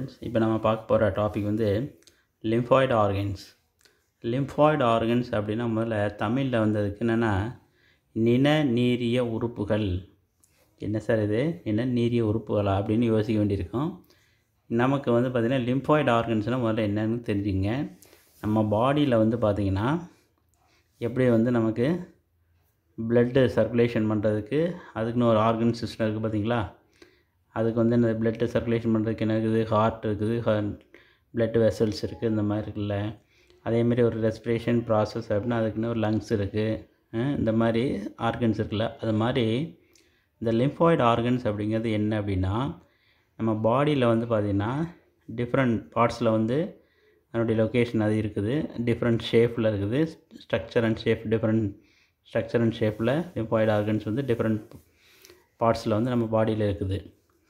Students, இப்போ நம்ம பார்க்க போகிற டாபிக் வந்து லிம்ஃபாய்டு ஆர்கன்ஸ். லிம்ஃபாய்டு ஆர்கன்ஸ் அப்படின்னா முதல்ல தமிழில் வந்ததுக்கு என்னென்னா நிணநீரிய உறுப்புகள். என்ன சார் இது நிணநீரிய உறுப்புகளா அப்படின்னு யோசிக்க வேண்டியிருக்கும். நமக்கு வந்து பார்த்திங்கன்னா லிம்ஃபாய்டு ஆர்கன்ஸ்னால் முதல்ல என்னென்னு தெரிஞ்சுங்க. நம்ம பாடியில் வந்து பார்த்திங்கன்னா எப்படி வந்து நமக்கு ப்ளட்டு சர்க்குலேஷன் பண்ணுறதுக்கு அதுக்குன்னு ஒரு ஆர்கன் சிஸ்டம் இருக்குது பார்த்திங்களா. அதுக்கு வந்து இந்த ப்ளட்டு சர்க்குலேஷன் பண்ணுறதுக்கு என்ன இருக்குது, ஹார்ட் இருக்குது, ப்ளட் வெசல்ஸ் இருக்குது, இந்த மாதிரி இருக்குல்ல. அதேமாதிரி ஒரு ரெஸ்பிரேஷன் ப்ராசஸ் அப்படின்னா அதுக்குன்னு ஒரு லங்ஸ் இருக்குது, இந்த மாதிரி ஆர்கன்ஸ் இருக்குல்ல. அது மாதிரி இந்த லிம்ஃபாய்டு ஆர்கன்ஸ் அப்படிங்கிறது என்ன அப்படின்னா, நம்ம பாடியில் வந்து பார்த்திங்கன்னா டிஃப்ரெண்ட் பார்ட்ஸில் வந்து அதனுடைய லொக்கேஷன் அது இருக்குது, டிஃப்ரெண்ட் ஷேப்பில் இருக்குது. Structure and shape, different structure and ஷேப்பில் லிம்ஃபாய்டு ஆர்கன்ஸ் வந்து டிஃப்ரெண்ட் பார்ட்ஸில் வந்து நம்ம பாடியில் இருக்குது.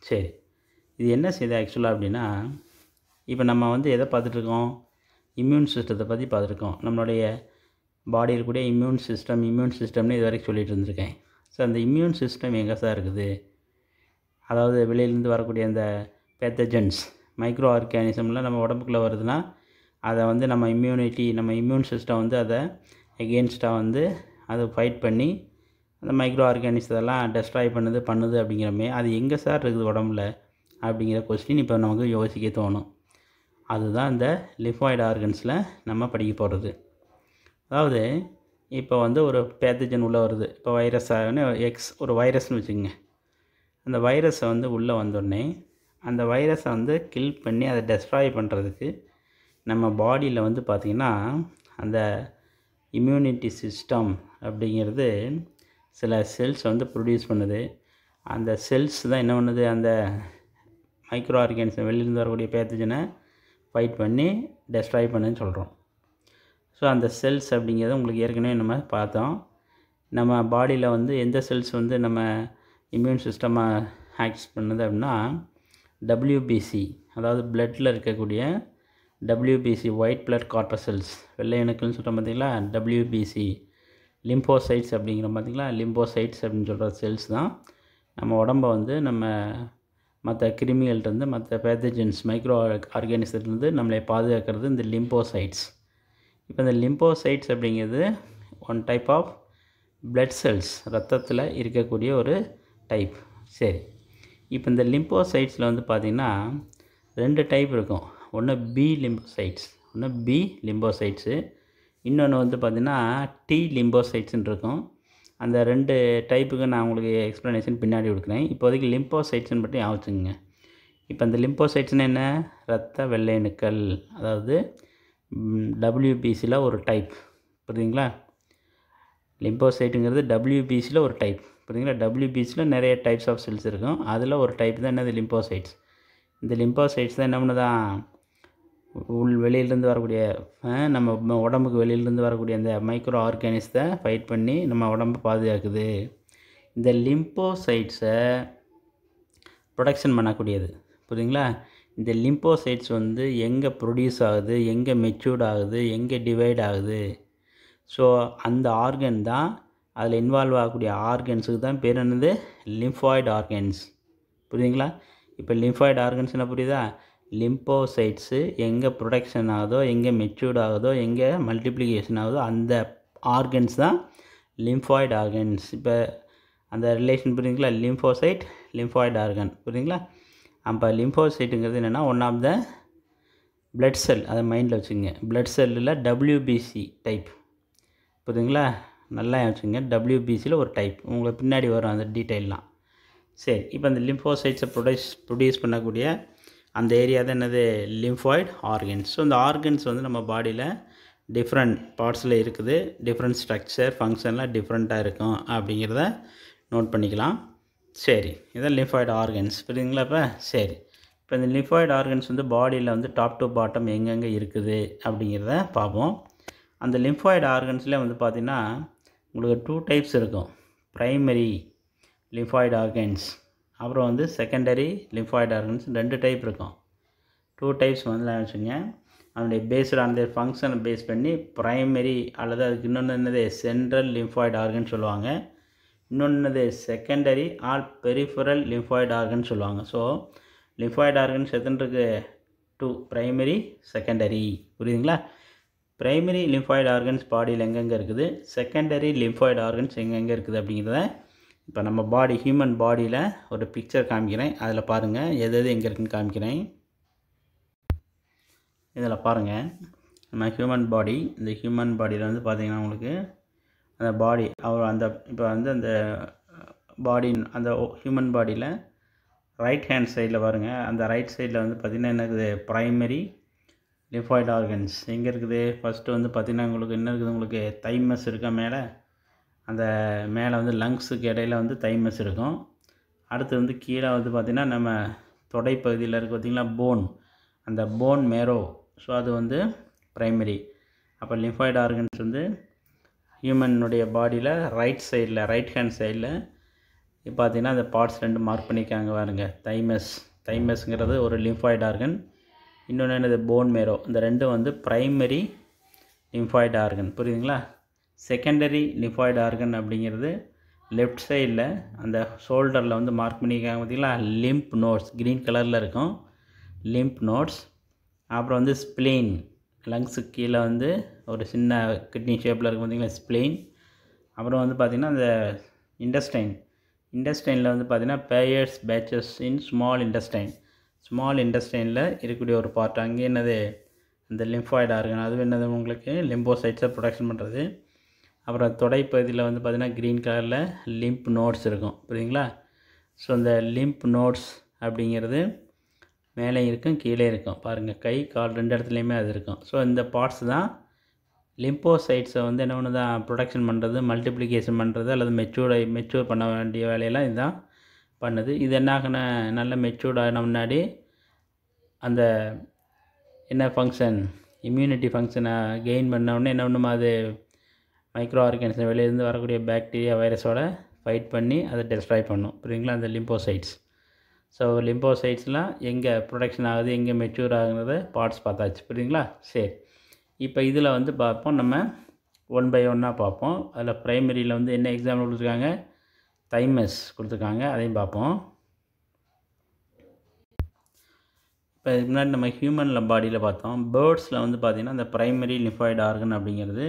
சரி, இது என்ன செய்யுது ஆக்சுவலாக அப்படின்னா, இப்போ நம்ம வந்து எதை பார்த்துட்ருக்கோம், இம்யூன் சிஸ்டத்தை பற்றி பார்த்துருக்கோம். நம்மளுடைய பாடியில் கூட இம்யூன் சிஸ்டம்னு இது வரைக்கும் சொல்லிகிட்டு இருந்திருக்கேன். ஸோ அந்த இம்யூன் சிஸ்டம் எங்கே சார் இருக்குது, அதாவது வெளியிலேருந்து வரக்கூடிய அந்த பேத்தஜன்ஸ் மைக்ரோ ஆர்கானிசம்லாம் நம்ம உடம்புக்குள்ளே வருதுன்னா அதை வந்து நம்ம இம்யூன் சிஸ்டம் வந்து அதை எகெயின்ஸ்டாக வந்து அதை ஃபைட் பண்ணி அந்த மைக்ரோ ஆர்கானிசத்தெல்லாம் டெஸ்ட்ராய் பண்ணுது அப்படிங்கிறமே அது எங்கே சார் இருக்குது உடம்புல அப்படிங்கிற கொஸ்டின் இப்போ நமக்கு யோசிக்க தோணும். அதுதான் இந்த லிம்ஃபாய்டு ஆர்கன்ஸில் நம்ம படிக்க போகிறது. அதாவது இப்போ வந்து ஒரு பேத்தஜன் உள்ளே வருது. இப்போ ஒரு வைரஸ்னு வச்சுக்கோங்க. அந்த வைரஸை வந்து உள்ளே வந்தோடனே அந்த வைரஸை வந்து கில் பண்ணி அதை டெஸ்ட்ராய் பண்ணுறதுக்கு நம்ம பாடியில் வந்து பார்த்திங்கன்னா அந்த இம்யூனிட்டி சிஸ்டம் அப்படிங்கிறது சில செல்ஸ் வந்து ப்ரொடியூஸ் பண்ணுது. அந்த செல்ஸ் தான் என்ன பண்ணுது, அந்த மைக்ரோ ஆர்கானிசம் வெளியிருந்து வரக்கூடிய பேத்தஜனை ஃபைட் பண்ணி டெஸ்ட்ராய் பண்ணுன்னு சொல்கிறோம். ஸோ அந்த செல்ஸ் அப்படிங்கிறத உங்களுக்கு ஏற்கனவே நம்ம பார்த்தோம். நம்ம பாடியில் வந்து எந்த செல்ஸ் வந்து நம்ம இம்யூன் சிஸ்டமை ஆக்ட் பண்ணுது அப்படின்னா WBC, அதாவது பிளட்டில் இருக்கக்கூடிய WBC ஒயிட் பிளட் கார்பசெல்ஸ், வெள்ளை அணுக்கள்னு சொல்கிறோம் பார்த்திங்களா. WBC லிம்போசைட்ஸ் அப்படிங்கிற பார்த்திங்களா. லிம்போசைட்ஸ் அப்படின்னு சொல்கிற செல்ஸ் தான் நம்ம உடம்பை வந்து நம்ம மற்ற கிருமிகள்லேருந்து மற்ற பேத்தஜன்ஸ் மைக்ரோ ஆர்கானிசத்துலேருந்து நம்மளை பாதுகாக்கிறது இந்த லிம்போசைட்ஸ். இப்போ இந்த லிம்போசைட்ஸ் அப்படிங்கிறது one type of blood cells, ரத்தத்தில் இருக்கக்கூடிய ஒரு டைப். சரி, இப்போ இந்த லிம்போசைட்ஸில் வந்து பார்த்திங்கன்னா 2 டைப் இருக்கும். ஒன்று பி லிம்போசைட்ஸு, இன்னொன்று வந்து பார்த்திங்கன்னா T லிம்போசைட்ஸ்ன்னு இருக்கும். அந்த 2 டைப்புக்கு நான் உங்களுக்கு எக்ஸ்ப்ளனேஷன் பின்னாடி கொடுக்குறேன். இப்போதைக்கு லிம்போசைட்ஸ்ன்னு பற்றி ஆச்சுங்க. இப்போ அந்த லிம்போசைட்ஸ்னால் என்ன, இரத்த வெள்ளை அணுக்கள், அதாவது WBCயில் ஒரு டைப், புரியுதுங்களா. லிம்போசைட்டுங்கிறது WBCயில் ஒரு டைப், புரியுதுங்களா. WBCயில் நிறைய டைப்ஸ் ஆஃப் செல்ஸ் இருக்கும். அதில் ஒரு டைப் தான் என்னது, லிம்போசைட்ஸ். இந்த லிம்போசைட்ஸ் தான் என்ன பண்ணுதான், வெளியிலேருந்து வரக்கூடிய நம்ம உடம்புக்கு வெளியிலேருந்து வரக்கூடிய அந்த மைக்ரோ ஆர்கானிசத்தை ஃபைட் பண்ணி நம்ம உடம்பை பாதுகாக்குது. இந்த லிம்போசைட்ஸை ப்ரொடக்ஷன் பண்ணக்கூடியது, புரியுதுங்களா. இந்த லிம்போசைட்ஸ் வந்து எங்கே ப்ரொடியூஸ் ஆகுது, எங்கே மெச்சூர்ட் ஆகுது, எங்கே டிவைட் ஆகுது. ஸோ அந்த ஆர்கன் தான், அதில் இன்வால்வ் ஆகக்கூடிய ஆர்கன்ஸுக்கு தான் பேர் என்னது, லிம்ஃபாய்டு ஆர்கன்ஸ், புரியுதுங்களா. இப்போ லிம்ஃபாய்டு ஆர்கன்ஸ் என்ன புரியுதா, லிம்போசைட்ஸு எங்கே ப்ரொடக்ஷன் ஆகுதோ, எங்கே மெச்சூர்ட் ஆகுதோ, எங்கே மல்டிப்ளிகேஷன் ஆகுதோ அந்த ஆர்கன்ஸ் தான் லிம்ஃபாய்டு ஆர்கன்ஸ். இப்போ அந்த ரிலேஷன் புரியுதுங்களா, லிம்போசைட் லிம்ஃபாய்டு ஆர்கன், புரியுதுங்களா. அப்போ லிம்போசைட்டுங்கிறது என்னென்னா one of the blood cell, அதை மைண்டில் வச்சுங்க. பிளட் செல்லில் WBC டைப், புரியுதுங்களா. நல்லா வச்சுங்க, WBCயில் ஒரு டைப், உங்களுக்கு பின்னாடி வரும் அந்த டீட்டெயிலாம். சரி, இப்போ அந்த லிம்போசைட்ஸை ப்ரொடியூஸ் பண்ணக்கூடிய அந்த ஏரியா தான் என்னது, லிம்ஃபாய்டு ஆர்கன்ஸ். ஸோ இந்த ஆர்கன்ஸ் வந்து நம்ம பாடியில் டிஃப்ரெண்ட் பார்ட்ஸில் இருக்குது, டிஃப்ரெண்ட் ஸ்ட்ரக்சர் ஃபங்க்ஷன்லாம் டிஃப்ரெண்ட்டாக இருக்கும் அப்படிங்கிறத நோட் பண்ணிக்கலாம். சரி, இதான் லிம்ஃபாய்டு ஆர்கன்ஸ், புரியுதுங்களா. இப்போ சரி, இப்போ இந்த லிம்ஃபாய்டு ஆர்கன்ஸ் வந்து பாடியில் வந்து டாப் டு பாட்டம் எங்கெங்கே இருக்குது அப்படிங்கிறத பார்ப்போம். அந்த லிம்ஃபாய்டு ஆர்கன்ஸில் வந்து பார்த்திங்கன்னா உங்களுக்கு 2 டைப்ஸ் இருக்கும். ப்ரைமரி லிம்ஃபாய்டு ஆர்கன்ஸ், அப்புறம் வந்து செகண்டரி லிம்ஃபாய்டு ஆர்கன்ஸ், 2 டைப் இருக்கும். 2 டைப்ஸ் வந்து வச்சுங்க. அதனுடைய பேஸ்டு அந்த ஃபங்க்ஷனை பேஸ் பண்ணி ப்ரைமரி அல்லது அதுக்கு இன்னொன்று என்னது சென்ட்ரல் லிம்ஃபாய்டு ஆர்கன் சொல்லுவாங்க. இன்னொன்று secondary R peripheral lymphoid organ சொல்லுவாங்க. ஸோ லிம்ஃபாய்டு ஆர்கன்ஸ் எத்தனை இருக்குது, 2 பிரைமரி செகண்டரி. புரியுதுங்களா? பிரைமரி லிம்ஃபாய்டு ஆர்கன்ஸ் பாடியில் எங்கெங்கே இருக்குது, செகண்டரி லிம்ஃபாய்டு ஆர்கன்ஸ் எங்கெங்கே இருக்குது அப்படிங்கிறத இப்போ நம்ம பாடி ஹியூமன் பாடியில் ஒரு பிக்சர் காமிக்கிறேன். அதில் பாருங்கள் எது எது எங்கே இருக்குதுன்னு காமிக்கிறேன். இதில் பாருங்கள், நம்ம ஹியூமன் பாடி, இந்த ஹியூமன் பாடியில் வந்து பார்த்திங்கன்னா உங்களுக்கு அந்த பாடி அந்த இப்போ வந்து அந்த பாடி அந்த ஹியூமன் பாடியில் ரைட் ஹேண்ட் சைடில் பாருங்கள், அந்த ரைட் சைடில் வந்து பார்த்திங்கன்னா என்ன இருக்குது, ப்ரைமரி லிம்ஃபாய்டு ஆர்கன்ஸ் எங்கே இருக்குது. ஃபஸ்ட்டு வந்து பார்த்திங்கன்னா உங்களுக்கு என்ன இருக்குது, உங்களுக்கு தைமஸ் இருக்கா மேலே, அந்த மேலே வந்து லங்ஸுக்கு இடையில வந்து தைமஸ் இருக்கும். அடுத்து வந்து கீழே வந்து பார்த்திங்கன்னா நம்ம தொடைப்பகுதியில் இருக்குது பார்த்திங்களா போன், அந்த போன் மேரோ. ஸோ அது வந்து ப்ரைமரி. அப்போ லிம்ஃபாய்டு ஆர்கன்ஸ் வந்து ஹியூமனுடைய பாடியில் ரைட் சைடில், ரைட் ஹேண்ட் சைடில் இப்போ பார்த்திங்கன்னா அந்த பார்ட்ஸ் 2 மார்க் பண்ணியிருக்காங்க பாருங்க. தைமஸ்ங்கிறது ஒரு லிம்ஃபாய்டு ஆர்கன், இன்னொன்று என்னது போன் மேரோ. இந்த ரெண்டும் வந்து ப்ரைமரி லிம்ஃபாய்டு ஆர்கன். புரியுதுங்களா? செகண்டரி லிம்ஃபாய்டு ஆர்கன் அப்படிங்கிறது லெஃப்ட் சைடில் அந்த ஷோல்டரில் வந்து மார்க் பண்ணியிருக்காங்க பார்த்திங்களா, லிம்ப் நோட்ஸ் க்ரீன் கலரில் இருக்கும், லிம்ப் நோட்ஸ். அப்புறம் வந்து ஸ்ப்ளீன், லங்ஸுக்கு கீழே வந்து ஒரு சின்ன கிட்னி ஷேப்பில் இருக்கும் பார்த்திங்களா, ஸ்ப்ளீன். அப்புறம் வந்து பார்த்திங்கன்னா அந்த இண்டஸ்டைனில் வந்து பார்த்திங்கன்னா பேயர்ஸ் பேச்சஸ் இன் ஸ்மால் இண்டஸ்டைனில் இருக்கக்கூடிய ஒரு பார்ட். அங்கே என்னது, இந்த லிம்ஃபாய்டு ஆர்கன், அது என்னது உங்களுக்கு லிம்போசைட்ஸை ப்ரொடக்ஷன் பண்ணுறது. அப்புறம் தொடைப்பகுதியில் வந்து பார்த்திங்கன்னா க்ரீன் கலரில் லிம்ப் நோட்ஸ் இருக்கும். புரியுதுங்களா? ஸோ இந்த லிம்ப் நோட்ஸ் அப்படிங்கிறது மேலே இருக்கும் கீழே இருக்கும் பாருங்கள், கை கால் 2 இடத்துலையுமே அது இருக்கும். ஸோ இந்த பார்ட்ஸ் தான் லிம்போசைட்ஸை வந்து என்ன ஒன்று தான் ப்ரொடக்ஷன் பண்ணுறது, மல்டிப்ளிகேஷன் பண்ணுறது, அல்லது மெச்சூர் பண்ண வேண்டிய வேலையெல்லாம் இதுதான் பண்ணுது. இது என்ன ஆகுன, நல்ல மெச்சூர்ட் ஆகின முன்னாடி அந்த என்ன ஃபங்க்ஷன், இம்யூனிட்டி ஃபங்க்ஷனை கெயின் பண்ணோடனே என்ன ஒன்றுமா அது மைக்ரோ ஆர்கானிசம் வெளியிலேருந்து வரக்கூடிய பாக்டீரியா வைரஸோட ஃபைட் பண்ணி அதை டெஸ்ட்ராய் பண்ணும். புரியுங்களா? அந்த லிம்போசைட்ஸ். ஸோ லிம்போசைட்ஸ்லாம் எங்கே ப்ரொடக்ஷன் ஆகுது, எங்கே மெச்சூர் ஆகுறத பார்ட்ஸ் பார்த்தாச்சு. புரியுதுங்களா? சரி, இப்போ இதில் வந்து பார்ப்போம், நம்ம 1 by 1 பார்ப்போம். அதில் ப்ரைமரியில் வந்து என்ன எக்ஸாம்பிள் கொடுத்துருக்காங்க, தைமஸ் கொடுத்துருக்காங்க, அதையும் பார்ப்போம். இப்போ இதுக்கு முன்னாடி நம்ம ஹியூமனில் பாடியில் பார்த்தோம். பேர்ட்ஸில் வந்து பார்த்திங்கன்னா அந்த ப்ரைமரி லிம்ஃபாய்டு ஆர்கன் அப்படிங்கிறது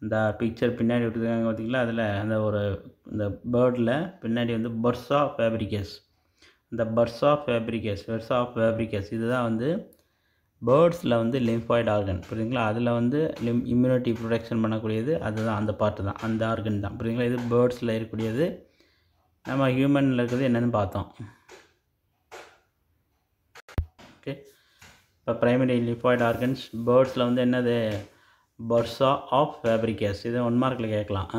இந்த பிக்சர் பின்னாடி விட்டுருக்காங்க பார்த்திங்களா, அதில் அந்த ஒரு இந்த பேர்டில் பின்னாடி வந்து பர்ஸா ஃபேப்ரிகஸ், இந்த பர்ஸா ஃபேப்ரிகஸ் இதுதான் வந்து பேர்ட்ஸில் வந்து லிம்ஃபாய்டு ஆர்கன். புரியுதுங்களா? அதில் வந்து இம்யூனிட்டி ப்ரொடக்ஷன் பண்ணக்கூடியது அதுதான், அந்த பார்ட்டு தான், அந்த ஆர்கன் தான். புரியுதுங்களா? இது பேர்ட்ஸில் இருக்கக்கூடியது. நம்ம ஹியூமனில் இருக்கிறது என்னென்னு பார்த்தோம். ஓகே, இப்போ ப்ரைமரி லிம்ஃபாய்டு ஆர்கன்ஸ் பேர்ட்ஸில் வந்து என்னது, பர்ஸா ஆஃப் ஃபேப்ரிகஸ், இது 1 மார்க்கில் கேட்கலாம்.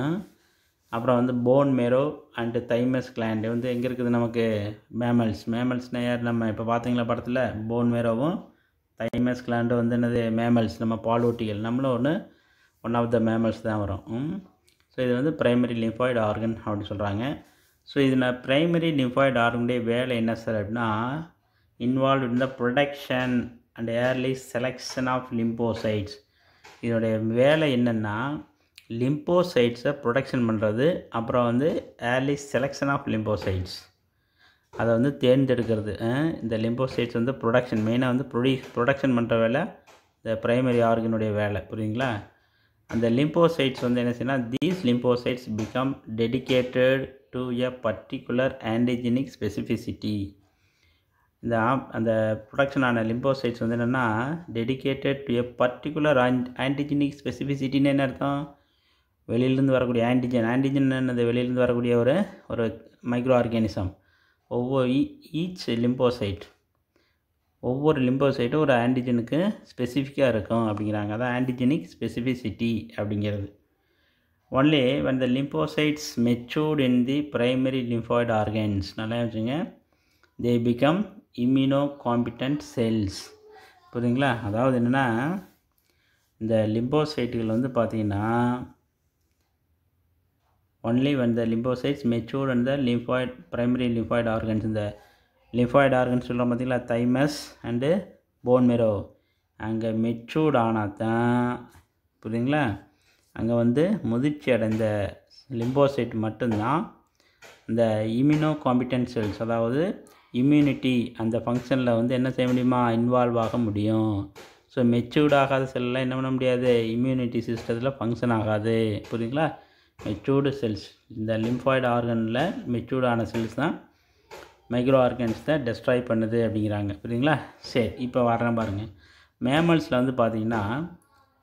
அப்புறம் வந்து போன் மேரோ அண்டு தைமஸ் கிளாண்ட் வந்து எங்கே இருக்குது, நமக்கு மேமல்ஸ்னால் யார், நம்ம இப்போ பார்த்தீங்களா படத்தில், போன் மேரோவும் தைமஸ் கிளாண்டும் வந்து என்னது மேமல்ஸ், நம்ம பாலூட்டிகள், நம்மளும் ஒன் ஆஃப் த மேமல்ஸ் தான் வரும். ஸோ இது வந்து ப்ரைமரி லிம்ஃபாய்டு ஆர்கன் அப்படின்னு சொல்கிறாங்க. ஸோ இதில் ப்ரைமரி லிம்ஃபாய்டு ஆர்கனுடைய வேலை என்ன சார் அப்படின்னா, involve in the production and early selection of lymphocytes. இதனுடைய வேலை என்னென்னா லிம்போசைட்ஸை ப்ரொடக்ஷன் பண்ணுறது, அப்புறம் வந்து ஏர்லி செலெக்ஷன் ஆஃப் லிம்போசைட்ஸ், அதை வந்து தேர்ந்தெடுக்கிறது. இந்த லிம்போசைட்ஸ் வந்து ப்ரொடக்ஷன் மெயினாக வந்து ப்ரொடக்ஷன் பண்ணுற வேலை இந்த ப்ரைமரி ஆர்கனுடைய வேலை. புரியுங்களா? அந்த லிம்போசைட்ஸ் வந்து என்ன செய்யணும், these lymphocytes become dedicated to a particular antigenic specificity. அந்த ப்ரொடக்ஷனான லிம்போசைட்ஸ் வந்து என்னென்னா dedicated to a particular antigenic ஸ்பெசிஃபிசிட்டின்னு என்ன அர்த்தம், வெளியிலேருந்து வரக்கூடிய ஆன்டிஜன் என்னது, வெளியிலேருந்து வரக்கூடிய ஒரு மைக்ரோ ஆர்கானிசம். ஒவ்வொரு லிம்போசைட்டும் ஒரு ஆன்டிஜனுக்கு ஸ்பெசிஃபிக்காக இருக்கும் அப்படிங்கிறாங்க. அதான் ஆன்டிஜெனிக் ஸ்பெசிஃபிசிட்டி அப்படிங்கிறது. Only when the lymphocytes matured in the primary lymphoid organs, நல்லா வச்சுங்க, they become immunocompetent cells. புரியுதுங்களா? அதாவது என்னென்னா இந்த லிம்போசைட்டுகள் வந்து பார்த்திங்கன்னா only when the lymphocytes matured in the primary lymphoid organs, இந்த லிம்ஃபாய்டு ஆர்கன்ஸ் சொல்கிறோம் பார்த்திங்களா, தைமஸ் அண்டு போன் மேரோ, அங்கே மெச்சூர்ட் ஆனால் தான், புரியுதுங்களா, அங்கே வந்து முதிர்ச்சி அடைந்த லிம்போசைட் மட்டும்தான் இந்த இம்யூனோ காம்பிட்டன்ட் செல்ஸ், அதாவது இம்யூனிட்டி அந்த ஃபங்க்ஷனில் வந்து என்ன செய்ய முடியுமா, இன்வால்வ் ஆக முடியும். ஸோ மெச்சூர்ட் ஆகாத செல்லாம் என்ன பண்ண முடியாது, இம்யூனிட்டி சிஸ்டத்தில் ஃபங்க்ஷன் ஆகாது. புரியுதுங்களா? மெச்சூர்டு செல்ஸ், இந்த லிம்ஃபாய்டு ஆர்கனில் மெச்சூர்டான செல்ஸ் தான் மைக்ரோ ஆர்கன்ஸ் தான் டெஸ்ட்ராய் பண்ணுது அப்படிங்கிறாங்க. புரியுதுங்களா? சரி, இப்போ வரேன் பாருங்கள். மேமல்ஸில் வந்து பார்த்திங்கன்னா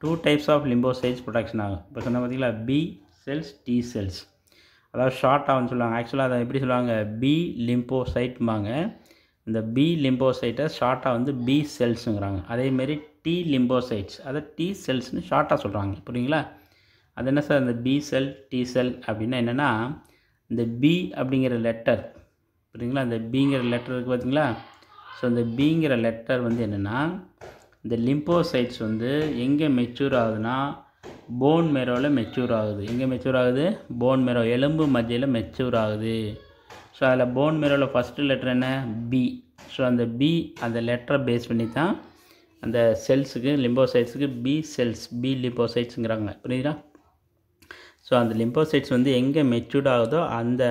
2 டைப்ஸ் ஆஃப் லிம்போசைட்ஸ் ப்ரொடக்ஷன் ஆகும். இப்போ சொன்ன பார்த்தீங்களா, பி செல்ஸ், டி செல்ஸ். அதாவது ஷார்ட்டாக வந்து சொல்லுவாங்க. ஆக்சுவலாக அதை எப்படி சொல்லுவாங்க, பி லிம்போசைட்பாங்க. இந்த பி லிம்போசைட்டை ஷார்ட்டாக வந்து பி செல்ஸுங்கிறாங்க. அதேமாரி டி லிம்போசைட்ஸ் அதை டி செல்ஸ்னு ஷார்ட்டாக சொல்கிறாங்க. புரியுங்களா? அது என்ன சார், இந்த பி செல் டி செல் அப்படின்னா என்னென்னா, இந்த பி அப்படிங்கிற லெட்டர், புரியுங்களா, இந்த பிங்கிற லெட்டர் இருக்குது பார்த்தீங்களா. ஸோ இந்த பிங்கிற லெட்டர் வந்து என்னென்னா, இந்த லிம்போசைட்ஸ் வந்து எங்கே மெச்சூர் ஆகுதுன்னா, போன் மேரோவில் மெச்சூர் ஆகுது. எங்கே மெச்சூர் ஆகுது, போன் மேரோ, எலும்பு மத்தியில் மெச்சூர் ஆகுது. ஸோ அதில் போன் மேரோவில் ஃபஸ்ட்டு லெட்டர் என்ன, பி. ஸோ அந்த பி அந்த லெட்டரை பேஸ் பண்ணி தான் அந்த செல்ஸுக்கு, லிம்போசைட்ஸுக்கு பி செல்ஸ், பி லிம்போசைட்ஸுங்கிறாங்க. புரியுதா? ஸோ அந்த லிம்போசைட்ஸ் வந்து எங்கே மெச்சூர்ட் ஆகுதோ அந்த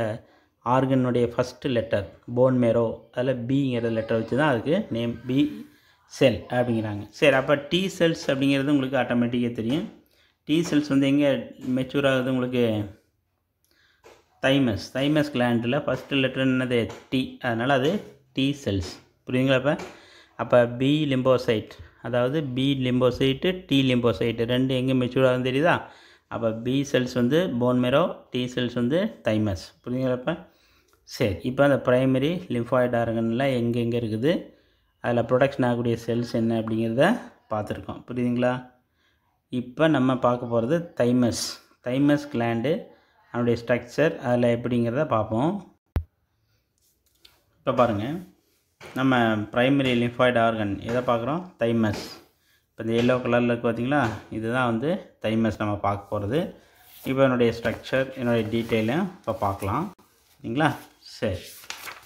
ஆர்கனுடைய ஃபஸ்ட்டு லெட்டர் போன் மேரோ, அதில் பிங்கிற லெட்டர் வச்சு தான் அதுக்கு நேம் பி செல் அப்படிங்கிறாங்க. சரி, அப்போ டி செல்ஸ் அப்படிங்கிறது உங்களுக்கு ஆட்டோமேட்டிக்காக தெரியும். டி செல்ஸ் வந்து எங்கே மெச்சூர் ஆகுது உங்களுக்கு, தைமஸ் கிளாண்டில் ஃபஸ்ட்டு லெட்டர் என்னது, டி. அதனால் அது டி செல்ஸ். புரியுதுங்களா? அப்போ பி லிம்போசைட், அதாவது பி லிம்போசைட்டு டி லிம்போசைட்டு ரெண்டு எங்கே மெச்சூர் ஆகுதுன்னு தெரியுதா? அப்போ பி செல்ஸ் வந்து போன் மேரோ, டி செல்ஸ் வந்து தைமஸ். புரியுதுங்களா? சரி, இப்போ அந்த ப்ரைமரி லிம்ஃபாய்டு ஆர்கனில் எங்கெங்கே இருக்குது, அதில் ப்ரொடக்ஷன் ஆகக்கூடிய செல்ஸ் என்ன அப்படிங்கிறத பார்த்துருக்கோம். புரியுதுங்களா? இப்போ நம்ம பார்க்க போகிறது தைமஸ் கிளாண்டு, அதனுடைய ஸ்ட்ரக்சர் அதில் எப்படிங்கிறத பார்ப்போம். இப்போ பாருங்கள், நம்ம ப்ரைமரி லிம்ஃபாய்டு ஆர்கன் எதை பார்க்குறோம், தைமஸ். இப்போ இந்த எல்லோ கலரில் இருக்குது பார்த்தீங்களா, இதுதான் வந்து தைமஸ் நம்ம பார்க்க போகிறது. இப்போ என்னுடைய ஸ்ட்ரக்சர், என்னுடைய டீட்டெயிலும் இப்போ பார்க்கலாம். சரிங்களா? சரி,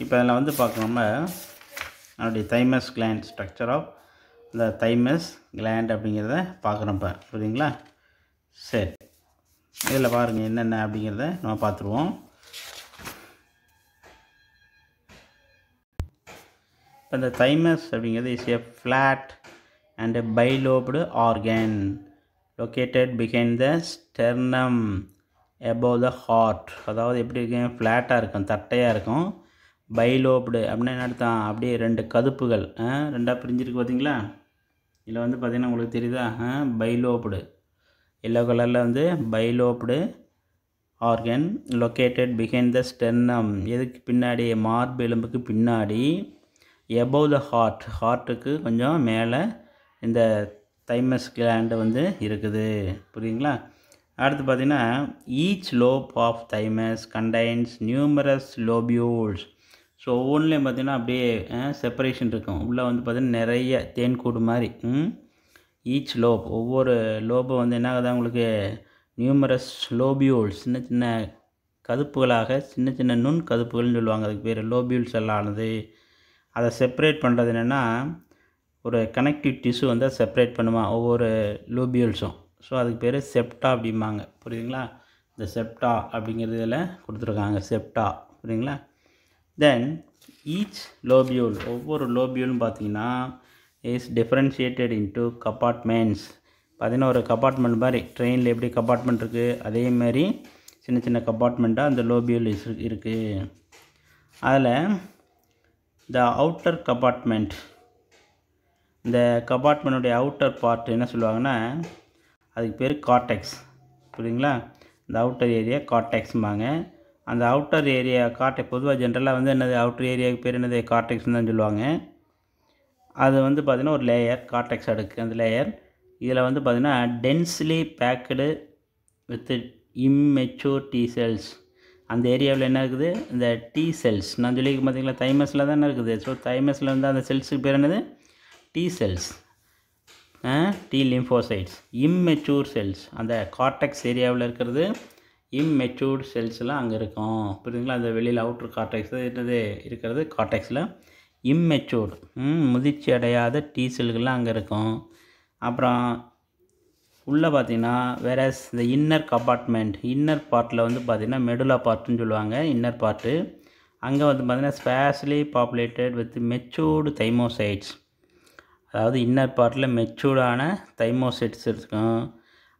இப்போ அதில் வந்து பார்க்கணும்னா என்னுடைய தைமஸ் கிளாண்ட், ஸ்ட்ரக்சர் ஆஃப் இந்த தைமஸ் கிளாண்ட் அப்படிங்கிறத பார்க்குறோம் இப்போ. புரியுதுங்களா? சரி, இதில் பாருங்கள் என்னென்ன அப்படிங்கிறத நம்ம பார்த்துருவோம். இப்போ இந்த தைமஸ் அப்படிங்கிறது is a flat and a bilobed organ located behind the sternum above the heart. அதாவது எப்படி இருக்கும், ஃப்ளாட்டாக இருக்கும், தட்டையாக இருக்கும். பைலோப்டு அப்படின்னா என்ன அர்த்தம், அப்படியே ரெண்டு கதுப்புகள் ரெண்டாக பிரிஞ்சிருக்கு பார்த்தீங்களா. இதில் வந்து பார்த்திங்கன்னா உங்களுக்கு தெரியுதா, பைலோப்டு, எல்லோ கலரில் வந்து bilobed organ located behind the sternum, எதுக்கு பின்னாடி, மார்பு எலும்புக்கு பின்னாடி, எபோவ் த ஹார்ட்டுக்கு கொஞ்சம் மேலே இந்த தைமஸ் கிளாண்டு வந்து இருக்குது. புரியுங்களா? அடுத்து பார்த்திங்கன்னா, each lobe of thymus contains numerous lobules. So ஒவ்வொன்றுலேயும் பார்த்திங்கன்னா அப்படியே செப்பரேஷன் இருக்கும். உள்ளே வந்து பார்த்திங்கன்னா நிறைய தேன்கூடு மாதிரி. ஈச் லோப், ஒவ்வொரு லோபும் வந்து என்ன ஆகுது உங்களுக்கு, நியூமரஸ் லோபியூல்ஸ், சின்ன சின்ன கதுப்புகளாக, சின்ன சின்ன நுண் கதுப்புகள்னு சொல்லுவாங்க. அதுக்கு பேர் லோபியூல்ஸ் எல்லாம் ஆனது. அதை செப்பரேட் பண்ணுறது என்னென்னா, ஒரு கனெக்டிவ் டிஷ்யூ வந்து செப்பரேட் பண்ணுவான் ஒவ்வொரு லோபியூல்ஸும். ஸோ அதுக்கு பேர் செப்டா அப்படிம்பாங்க. புரியுதுங்களா? இந்த செப்டா அப்படிங்கிறது இதில் கொடுத்துருக்காங்க, செப்டா. புரியுதுங்களா? தென் ஈச் லோபியூல், ஒவ்வொரு லோபியூல்னு பார்த்தீங்கன்னா இஸ் டிஃப்ரென்ஷியேட்டட் இன்ட்டு கம்பார்ட்மெண்ட்ஸ். பார்த்தீங்கன்னா ஒரு கம்பார்ட்மெண்ட் மாதிரி, ட்ரெயினில் எப்படி கம்பார்ட்மெண்ட் இருக்குது அதேமாதிரி சின்ன சின்ன கம்பார்ட்மெண்ட்டாக அந்த லோபியூல் இருக்குது. அதில் த அவுட்டர் கம்பார்ட்மெண்ட், இந்த கம்பார்ட்மெண்ட்டுடைய அவுட்டர் பார்ட் என்ன சொல்லுவாங்கன்னா, அதுக்கு பேர் கார்டெக்ஸ். புரியுதுங்களா? இந்த அவுட்டர் ஏரியா கார்டெக்ஸ்பாங்க. அந்த அவுட்டர் ஏரியா பொதுவாக ஜென்ரலாக வந்து என்னது, அவுட்டர் ஏரியாவுக்கு பேர் என்னது, கார்டெக்ஸ்னு தான் சொல்லுவாங்க. அது வந்து பார்த்திங்கன்னா ஒரு லேயர், கார்டெக்ஸ் அடுக்கு. அந்த லேயர் இதில் வந்து பார்த்திங்கன்னா densely packed with immature T cells. அந்த ஏரியாவில் என்ன இருக்குது, இந்த டி செல்ஸ். நான் சொல்லியிருக்கேன் பார்த்தீங்களா, தைமஸில் தானே இருக்குது. ஸோ தைமஸில் வந்து அந்த செல்ஸுக்கு பேர் என்னது, T cells, T lymphocytes. Immature cells, அந்த கார்டெக்ஸ் ஏரியாவில் இருக்கிறது இம்மெச்சூர்ட் செல்ஸ்லாம் அங்கே இருக்கும். புரியுதுங்களா? அந்த வெளியில் அவுட்ரு கார்டெக்ஸ் என்னது இருக்கிறது, கார்டெக்ஸில் இம்மெச்சூர்ட், முதிர்ச்சி அடையாத டி செல்கள்லாம் அங்கே இருக்கும். அப்புறம் உள்ளே பார்த்திங்கன்னா வேற இந்த இன்னர் கம்பார்ட்மெண்ட், இன்னர் பார்ட்டில் வந்து பார்த்திங்கன்னா மெடுலா பார்ட்டுன்னு சொல்லுவாங்க. இன்னர் பார்ட்டு அங்கே வந்து பார்த்திங்கன்னா ஸ்பேஷலி பாப்புலேட்டட் வித் மெச்சூர்டு தைமோசைட்ஸ். அதாவது இன்னர் பார்ட்டில் மெச்சூர்டான தைமோசைட்ஸ் இருக்கும்.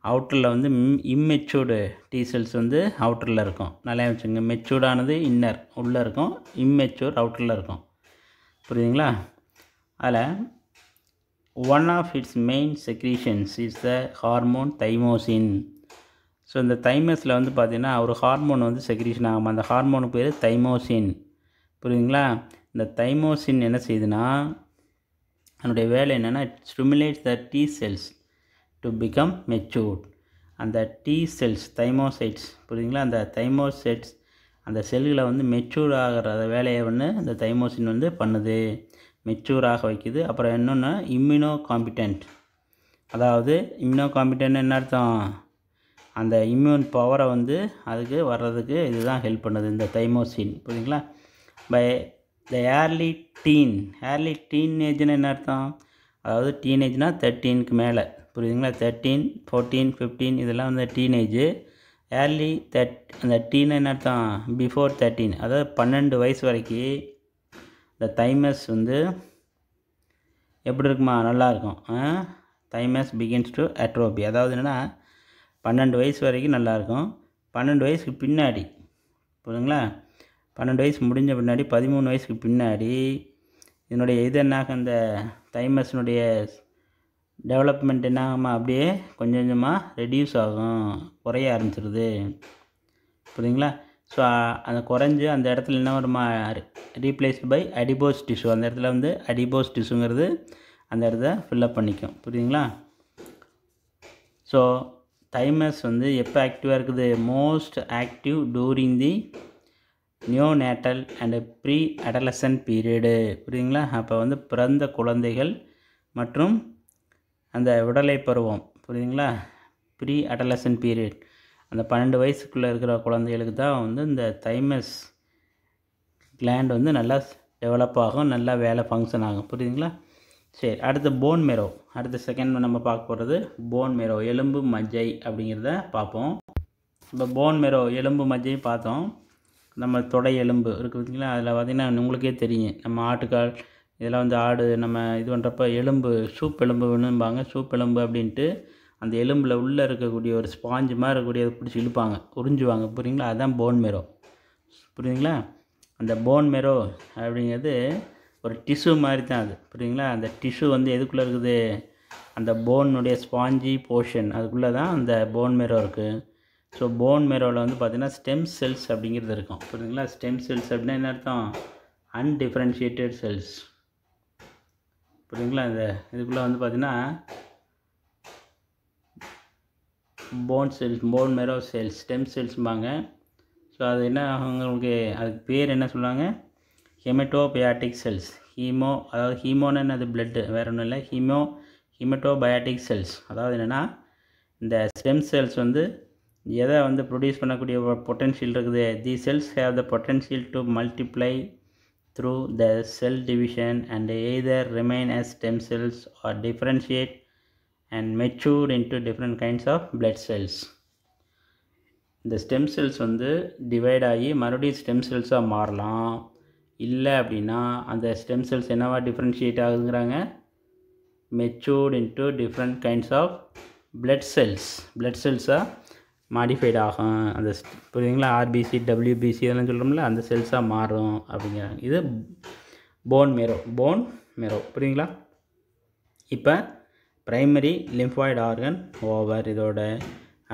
அவுட்டரில் வந்து இம்மெச்சூர்டு T செல்ஸ் வந்து அவுட்டரில் இருக்கும். நல்லா வச்சுங்க, மெச்சூர்டானது இன்னர் உள்ளே இருக்கும், இம்மெச்சூர் அவுட்டரில் இருக்கும். புரியுதுங்களா? அதில் one of its main secretions is the hormone thymosin. So இந்த தைமஸில் வந்து பார்த்திங்கன்னா ஒரு ஹார்மோன் வந்து செக்ரீஷன் ஆகும். அந்த ஹார்மோனுக்கு பேர் தைமோசின். புரியுதுங்களா? இந்த தைமோசின் என்ன செய்யுதுன்னா, அதனுடைய வேலை என்னென்னா, it stimulates the T cells to become matured. அந்த T செல்ஸ் தைமோசைட்ஸ், புரியுதுங்களா, அந்த தைமோசைட்ஸ் அந்த செல்களை வந்து மெச்சூர் ஆகிற வேலையை வந்து அந்த தைமோசின் வந்து பண்ணுது, மெச்சூராக வைக்குது. அப்புறம் இன்னொன்று இம்யூனோ காம்பிட்டன்ட். அதாவது இம்யூனோ காம்பிட்டன்ட் என்ன அர்த்தம்? அந்த இம்யூன் பவரை வந்து அதுக்கு வர்றதுக்கு இதுதான் ஹெல்ப் பண்ணுது இந்த தைமோசின். புரியுதுங்களா? பை த ஏர்லி டீனேஜ்னு என்ன அர்த்தம்? அதாவது டீனேஜ்னால் 13க்கு மேலே. புரியுதுங்களா? 13, 14, 15 இதெல்லாம் வந்து டீனேஜ். ஏர்லி அந்த டீன் என்ன அர்த்தம்? பிஃபோர் 13, அதாவது 12 வயசு வரைக்கும் இந்த தைமஸ் வந்து எப்படி இருக்குமா? நல்லாயிருக்கும். Thymus begins to atrophy. அதாவது என்னென்னா 12 வயசு வரைக்கும் நல்லாயிருக்கும். 12 வயசுக்கு பின்னாடி, புரியுதுங்களா, 12 வயசு முடிஞ்ச பின்னாடி 13 வயசுக்கு பின்னாடி இதனுடைய இது என்னாகும், இந்த தைமஸினுடைய டெவலப்மெண்ட் என்ன ஆகுமா? அப்படியே கொஞ்சம் கொஞ்சமாக ரெடியூஸ் ஆகும், குறைய ஆரம்பிச்சிருது. புரியுதுங்களா? ஸோ அந்த குறைஞ்சி அந்த இடத்துல என்ன வருமா? Replaced by adipose tissue. அந்த இடத்துல வந்து அடிபோஸ் டிஷ்யூங்கிறது அந்த இடத்த ஃபில்லப் பண்ணிக்கும். புரியுதுங்களா? ஸோ தைமஸ் வந்து எப்போ ஆக்டிவாக இருக்குது? Most active during the neonatal and pre adolescent period. புரியுதுங்களா? அப்போ வந்து பிறந்த குழந்தைகள் மற்றும் அந்த விடலை பருவம், புரியுதுங்களா, ப்ரீ அடலசன்ட் பீரியட், அந்த 12 வயசுக்குள்ளே இருக்கிற குழந்தைகளுக்கு தான் வந்து இந்த தைமஸ் கிளாண்ட் வந்து நல்லா டெவலப் ஆகும், நல்லா வேலை ஃபங்க்ஷன் ஆகும். புரியுதுங்களா? சரி, அடுத்து போன் மெரோ. அடுத்த செகண்ட் நம்ம பார்க்க போகிறது போன் மெரோ, எலும்பு மஜ்ஜை அப்படிங்கிறத பார்ப்போம். இப்போ போன் மெரோ எலும்பு மஜ்ஜை பார்த்தோம். நம்ம தொடை எலும்பு இருக்குதுங்களா, அதில் பார்த்திங்கன்னா உங்களுக்கே தெரியும், நம்ம ஆட்டுக்கால் இதெல்லாம் வந்து ஆடு நம்ம இது பண்ணுறப்ப எலும்பு சூப் எலும்பு வேணும்பாங்க. சூப் எலும்பு அப்படின்ட்டு அந்த எலும்பில் உள்ளே இருக்கக்கூடிய ஒரு ஸ்பாஞ்சு மாதிரி இருக்கக்கூடியதை பிடிச்சி இழுப்பாங்க, உறிஞ்சுவாங்க. புரியுங்களா? அதுதான் போன் மெரோ. புரியுதுங்களா? அந்த போன் மெரோ அப்படிங்கிறது ஒரு டிஷ்யூ மாதிரி தான் அது. புரியுதுங்களா? அந்த டிஷ்யூ வந்து எதுக்குள்ளே இருக்குது? அந்த போனுடைய ஸ்பாஞ்சி போர்ஷன், அதுக்குள்ளே தான் அந்த போன் மெரோ இருக்குது. ஸோ போன் மெரோவில் வந்து பார்த்திங்கன்னா ஸ்டெம் செல்ஸ் அப்படிங்கிறது இருக்கும். புரியுதுங்களா? ஸ்டெம் செல்ஸ் அப்படின்னா என்ன அர்த்தம்? Undifferentiated cells. புரியுதுங்களா? இந்த இதுக்குள்ளே வந்து பார்த்திங்கன்னா bone cells, bone marrow cells, stem செல்ஸ்பாங்க. ஸோ அது என்ன உங்களுக்கு அதுக்கு பேர் என்ன சொல்லுவாங்க? Hematopoietic cells. அதாவது ஹீமோன்னு என்னது? பிளட்டு, வேறு ஒன்றும் இல்லை. Hematopoietic cells. அதாவது என்னென்னா இந்த ஸ்டெம் செல்ஸ் வந்து எதை வந்து ப்ரொடியூஸ் பண்ணக்கூடிய பொட்டென்ஷியல் இருக்குது? The cells have the potential to multiply through the cell division and either remain as stem cells or differentiate and mature into different kinds of blood cells. இந்த stem cells வந்து divide ஆகி மறுபடியும் stem செல்ஸாக மாறலாம். இல்லை அப்படின்னா அந்த stem cells என்னவா டிஃப்ரென்ஷியேட் ஆகுதுங்கிறாங்க? Matured into different kinds of blood செல்ஸாக மாடிஃபைட் ஆகும். அந்த புரியுதுங்களா? ஆர்பிசி, டபிள்யூபிசி இதெல்லாம் சொல்கிறோம்ல, அந்த செல்ஸாக மாறும் அப்படிங்கிறாங்க. இது போன் மெரோ. புரியுங்களா? இப்போ ப்ரைமரி லிம்ஃபாய்டு ஆர்கன் ஓவர். இதோட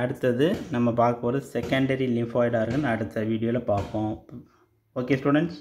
அடுத்தது நம்ம பார்க்க போகிறது செகண்டரி லிம்ஃபாய்டு ஆர்கன் அடுத்த வீடியோவில் பார்ப்போம். Okay students.